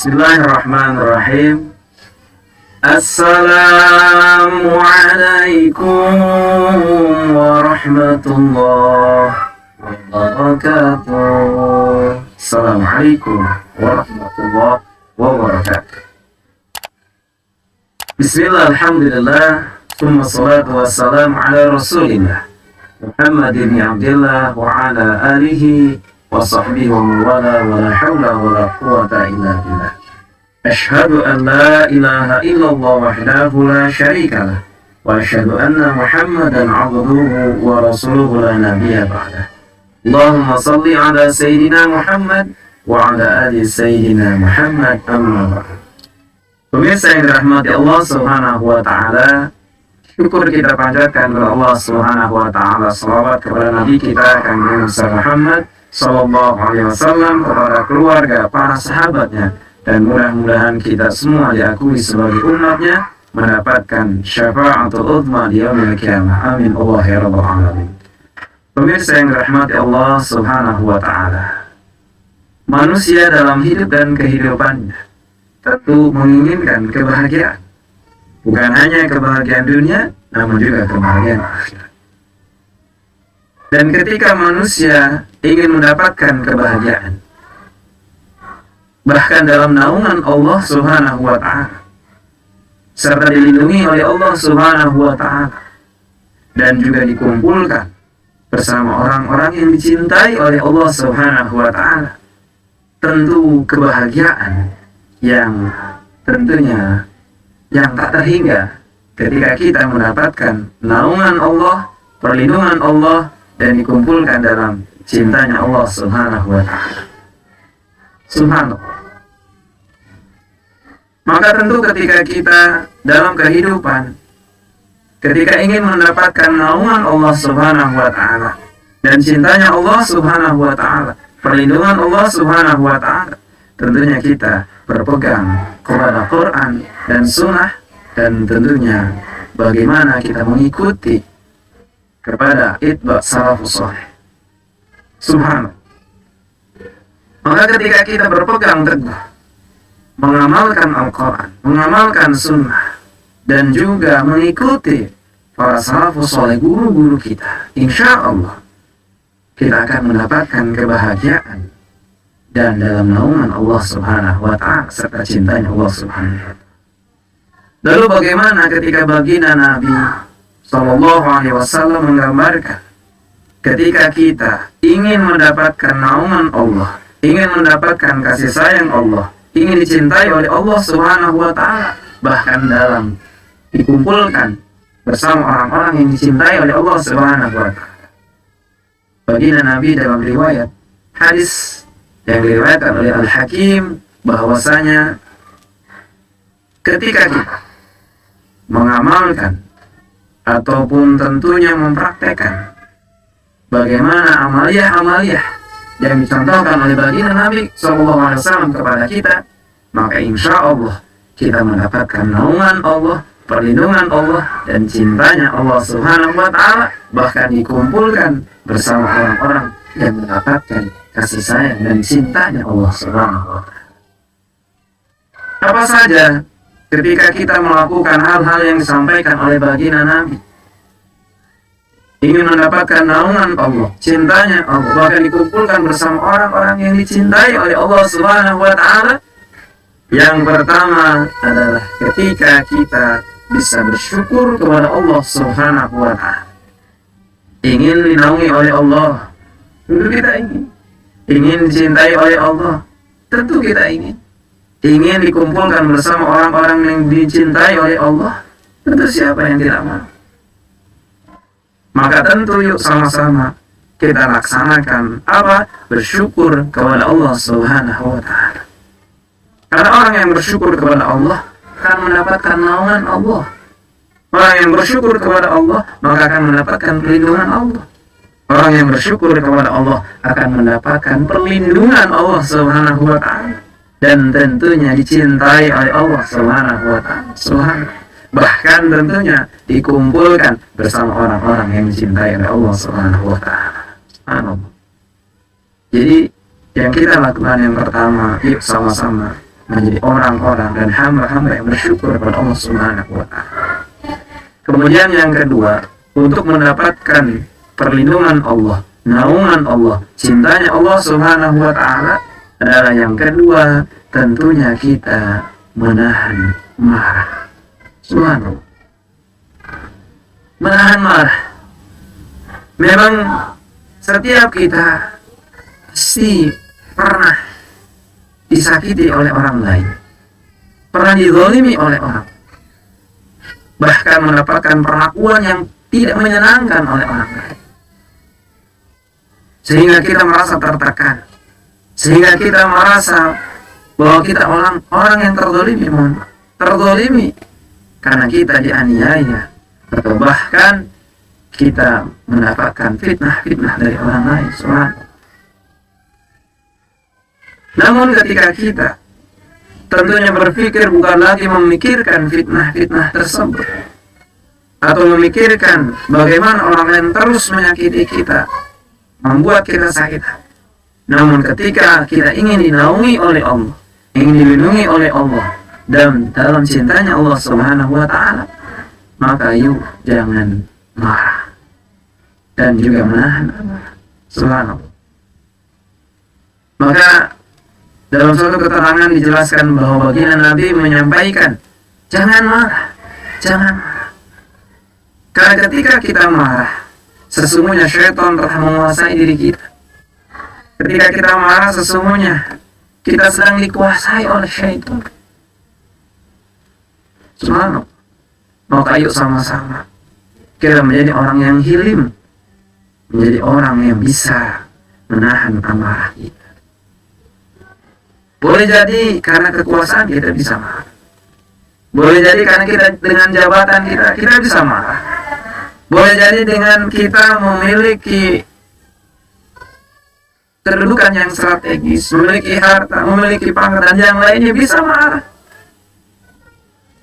Bismillahirrahmanirrahim. Assalamualaikum warahmatullahi wabarakatuh. Assalamualaikum warahmatullahi wabarakatuh. Bismillah, alhamdulillah, thumma salatu wassalamu ala rasulillah Muhammad ibn Abdillah wa ala alihi wa sahbihi wa mawala wa la hawla wa la quwata illa billah. Ashhadu an la ilaha illallah wahdahu la syarika lah wa ashhadu anna Muhammadan abduhu wa rasuluhu la nabiyya ba'dah. Allahumma salli ala sayyidina Muhammad wa ala ali sayyidina Muhammad, amma ba'd. Pemirsa yang dirahmati Allah Subhanahu wa taala, syukur kita panjatkan kepada Allah Subhanahu wa taala, selawat kepada Nabi kita Kang Muhammad sallallahu alaihi wasallam, kepada keluarga, para sahabatnya, dan mudah-mudahan kita semua diakui sebagai umatnya mendapatkan syafaatul uzma di yaumil qiyamah. Amin Allah ya rabbal alamin. Pemirsa yang dirahmati Allah Subhanahu wa taala, manusia dalam hidup dan kehidupannya tentu menginginkan kebahagiaan. Bukan hanya kebahagiaan dunia, namun juga kebahagiaan akhirat. Dan ketika manusia ingin mendapatkan kebahagiaan, bahkan dalam naungan Allah Subhanahu wa ta'ala, serta dilindungi oleh Allah Subhanahu wa ta'ala, dan juga dikumpulkan bersama orang-orang yang dicintai oleh Allah Subhanahu wa ta'ala, tentu kebahagiaan yang tentunya yang tak terhingga ketika kita mendapatkan naungan Allah, perlindungan Allah, dan dikumpulkan dalam cintanya Allah Subhanahu wa ta'ala. Subhanallah. Maka tentu ketika kita dalam kehidupan, ketika ingin mendapatkan naungan Allah Subhanahu wa ta'ala dan cintanya Allah Subhanahu wa ta'ala, perlindungan Allah Subhanahu wa ta'ala, tentunya kita berpegang kepada Quran dan Sunnah, dan tentunya bagaimana kita mengikuti kepada itba' salafus salih. Subhanallah. Maka ketika kita berpegang teguh mengamalkan Al-Quran, mengamalkan Sunnah, dan juga mengikuti para salafus salih, guru-guru kita, insya Allah kita akan mendapatkan kebahagiaan dan dalam naungan Allah Subhanahu wa ta'ala serta cintanya Allah Subhanahu wa ta'ala. Lalu bagaimana ketika baginda Nabi sallallahu alaihi wasallam menggambarkan ketika kita ingin mendapatkan naungan Allah, ingin mendapatkan kasih sayang Allah, ingin dicintai oleh Allah Subhanahu wa ta'ala, bahkan dalam dikumpulkan bersama orang-orang yang dicintai oleh Allah Subhanahu wa ta'ala. Baginda Nabi dalam riwayat hadis yang diriwayatkan oleh Al-Hakim bahwasanya ketika kita mengamalkan ataupun tentunya mempraktekkan bagaimana amaliyah-amaliyah yang dicontohkan oleh baginda Nabi SAW kepada kita, maka insya Allah kita mendapatkan naungan Allah, perlindungan Allah, dan cintanya Allah Subhanahu wa ta'ala, bahkan dikumpulkan bersama orang-orang yang mendapatkan kasih sayang dan cintanya Allah Subhanahu wa ta'ala. Apa saja ketika kita melakukan hal-hal yang disampaikan oleh baginda Nabi, ingin mendapatkan naungan Allah, cintanya Allah, bahkan dikumpulkan bersama orang-orang yang dicintai oleh Allah Subhanahu wa ta'ala, yang pertama adalah ketika kita bisa bersyukur kepada Allah Subhanahu wa ta'ala. Ingin dinaungi oleh Allah, tentu kita ingin dicintai oleh Allah, tentu kita ingin dikumpulkan bersama orang-orang yang dicintai oleh Allah, tentu siapa yang tidak mau. Maka tentu yuk sama-sama kita laksanakan apa? Bersyukur kepada Allah Subhanahu wa ta'ala. Karena orang yang bersyukur kepada Allah akan mendapatkan naungan Allah. Orang yang bersyukur kepada Allah maka akan mendapatkan perlindungan Allah. Orang yang bersyukur kepada Allah akan mendapatkan perlindungan Allah Subhanahu wa ta'ala, dan tentunya dicintai oleh Allah Subhanahu wa ta'ala. Subhanallah. Bahkan tentunya dikumpulkan bersama orang-orang yang dicintai oleh Allah Subhanahu wa ta'ala. Subhanallah. Jadi yang kita lakukan yang pertama, yuk sama-sama menjadi orang-orang dan hamba-hamba yang bersyukur kepada Allah Subhanahu wa Ta'ala. Kemudian yang kedua, untuk mendapatkan perlindungan Allah, naungan Allah, cintanya Allah Subhanahu wa Ta'ala adalah yang kedua, tentunya kita menahan marah. Subhanallah. Menahan marah. Memang setiap kita pasti pernah disakiti oleh orang lain, pernah dizalimi oleh orang, bahkan mendapatkan perlakuan yang tidak menyenangkan oleh orang lain, sehingga kita merasa tertekan, sehingga kita merasa bahwa kita orang yang terzalimi karena kita dianiaya, atau bahkan kita mendapatkan fitnah dari orang lain. Namun ketika kita tentunya berpikir bukan lagi memikirkan fitnah tersebut, atau memikirkan bagaimana orang lain terus menyakiti kita, membuat kita sakit hati. Namun ketika kita ingin dinaungi oleh Allah, ingin dilindungi oleh Allah, dan dalam cintanya Allah Subhanahu wa Ta'ala, maka yuk jangan marah dan juga menahan amarah. Subhanallah. Maka dalam suatu keterangan dijelaskan bahwa baginda Nabi menyampaikan, jangan marah. Karena ketika kita marah, sesungguhnya syaitan telah menguasai diri kita. Ketika kita marah, sesungguhnya kita sedang dikuasai oleh syaitan. Subhanallah. Maka yuk sama-sama kita menjadi orang yang hilim, menjadi orang yang bisa menahan amarah kita. Boleh jadi karena kekuasaan kita bisa marah. Boleh jadi karena kita dengan jabatan kita bisa marah. Boleh jadi dengan kita memiliki kedudukan yang strategis, memiliki harta, memiliki pangkat dan yang lainnya bisa marah.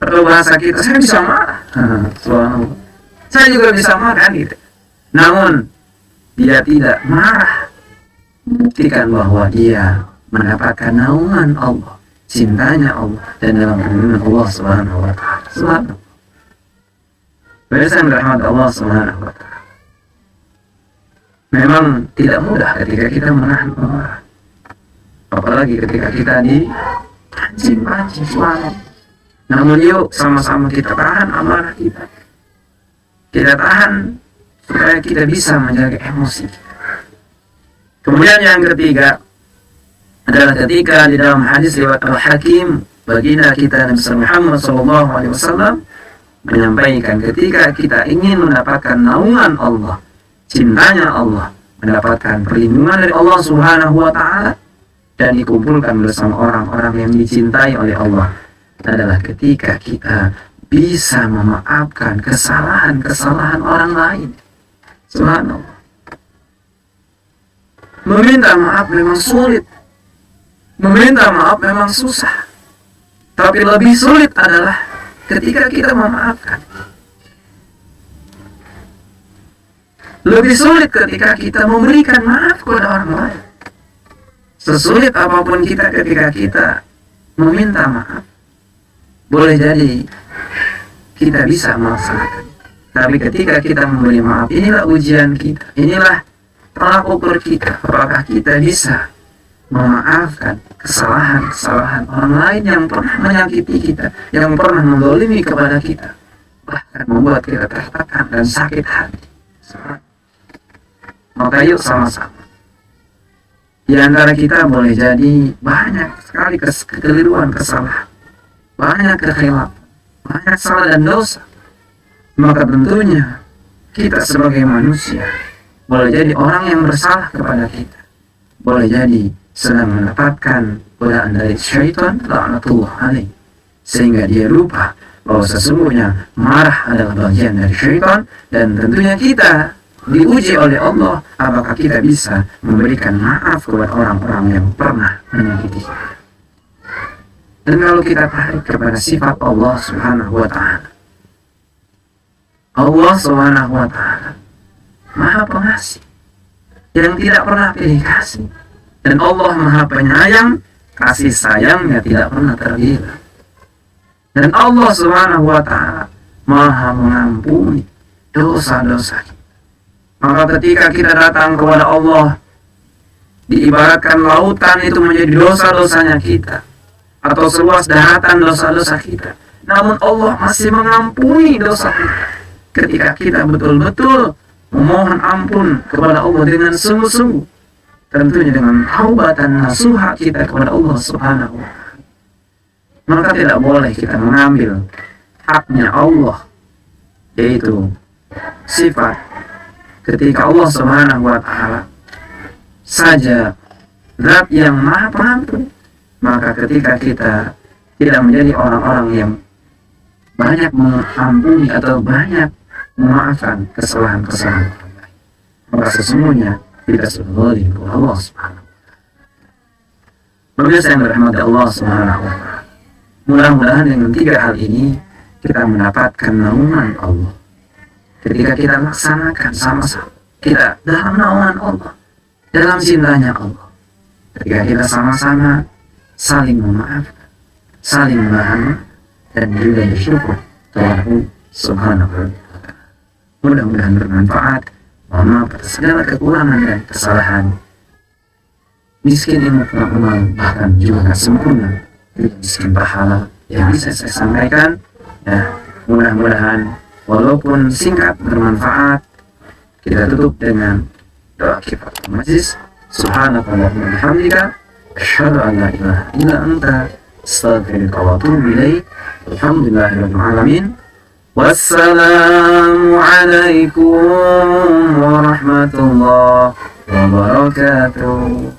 Perlu bahasa kita, saya bisa marah. Saya juga bisa marah gitu. Namun dia tidak marah, buktikan bahwa dia mendapatkan naungan Allah, cintanya Allah, dan dalam perlindungan Allah Subhanahu wa Ta'ala. Subhanallah. Bersama rahmat Allah Subhanahu wa Ta'ala. Memang tidak mudah ketika kita menahan amarah, apalagi ketika kita dipancing. Subhanallah. Namun yuk sama-sama kita tahan amarah kita. Kita tahan supaya kita bisa menjaga emosi kita. Kemudian yang ketiga adalah ketika di dalam hadis riwayat Al-Hakim, baginda kita Nabi Muhammad SAW menyampaikan, ketika kita ingin mendapatkan naungan Allah, cintanya Allah, mendapatkan perlindungan dari Allah Subhanahu wa Ta'ala, dan dikumpulkan bersama orang-orang yang dicintai oleh Allah, adalah ketika kita bisa memaafkan kesalahan-kesalahan orang lain. Subhanallah. Meminta maaf memang sulit, meminta maaf memang susah, tapi lebih sulit adalah ketika kita memaafkan. Lebih sulit ketika kita memberikan maaf kepada orang lain. Sesulit apapun kita ketika kita meminta maaf, boleh jadi kita bisa melaksanakan. Tapi ketika kita memberi maaf, inilah ujian kita, inilah tolak ukur kita, apakah kita bisa memaafkan kesalahan-kesalahan orang lain yang pernah menyakiti kita, yang pernah menzalimi kepada kita, bahkan membuat kita tertekan dan sakit hati. Maka yuk sama-sama. Di antara kita boleh jadi banyak sekali kekeliruan, kesalahan, banyak kekhilafan, banyak salah dan dosa. Maka tentunya kita sebagai manusia boleh jadi orang yang bersalah kepada kita, boleh jadi sedang mendapatkan godaan dari syaitan laknatullah alaih, sehingga dia lupa bahwa sesungguhnya marah adalah bagian dari syaitan, dan tentunya kita diuji oleh Allah apakah kita bisa memberikan maaf kepada orang-orang yang pernah menyakiti kita. Dan kalau kita tarik kepada sifat Allah Subhanahu wa Ta'ala, Allah Subhanahu wa Ta'ala Maha Pengasih yang tidak pernah pilih kasih, dan Allah Maha Penyayang kasih sayangnya tidak pernah terhingga. Dan Allah Subhanahu wa Ta'ala Maha mengampuni dosa-dosa kita. Maka ketika kita datang kepada Allah, diibaratkan lautan itu menjadi dosa-dosanya kita, atau seluas daratan dosa-dosa kita. Namun Allah masih mengampuni dosa kita ketika kita betul-betul memohon ampun kepada Allah dengan sungguh-sungguh, tentunya dengan taubatan nasuha kita kepada Allah Subhanahu wa Ta'ala. Maka tidak boleh kita mengambil haknya Allah, yaitu sifat ketika Allah Subhanahu wa Ta'ala saja zat yang maha pengampun. Maka ketika kita tidak menjadi orang-orang yang banyak mengampuni atau banyak memaafkan kesalahan-kesalahan orang lain, maka sesungguhnya kita sudah zalim kepada Allah Subhanahu wa Ta'ala. Pemirsa yang dirahmati Allah Subhanahu wa Ta'ala, mudah-mudahan dengan 3 hal ini kita mendapatkan naungan Allah. Ketika kita laksanakan sama-sama, kita dalam naungan Allah, dalam cintanya Allah. Ketika kita sama-sama saling memaafkan, saling menahan, dan juga bersyukur kepada Allah Subhanahu wa Ta'ala. Mudah-mudahan bermanfaat. Mohon maaf atas segala kekurangan dan kesalahan. Miskin ilmu pengalaman, bahkan juga gak sempurna, miskin pahala yang bisa saya sampaikan. Ya, mudah-mudahan walaupun singkat bermanfaat. Kita tutup dengan doa kifaratul majlis. Subhanakallahumma wa bihamdika asyhadu an la ilaha illa anta astaghfiruka wa atubu ilaik. Alhamdulillahirabbil alamin. Wassalamu alaikum warahmatullahi wabarakatuh.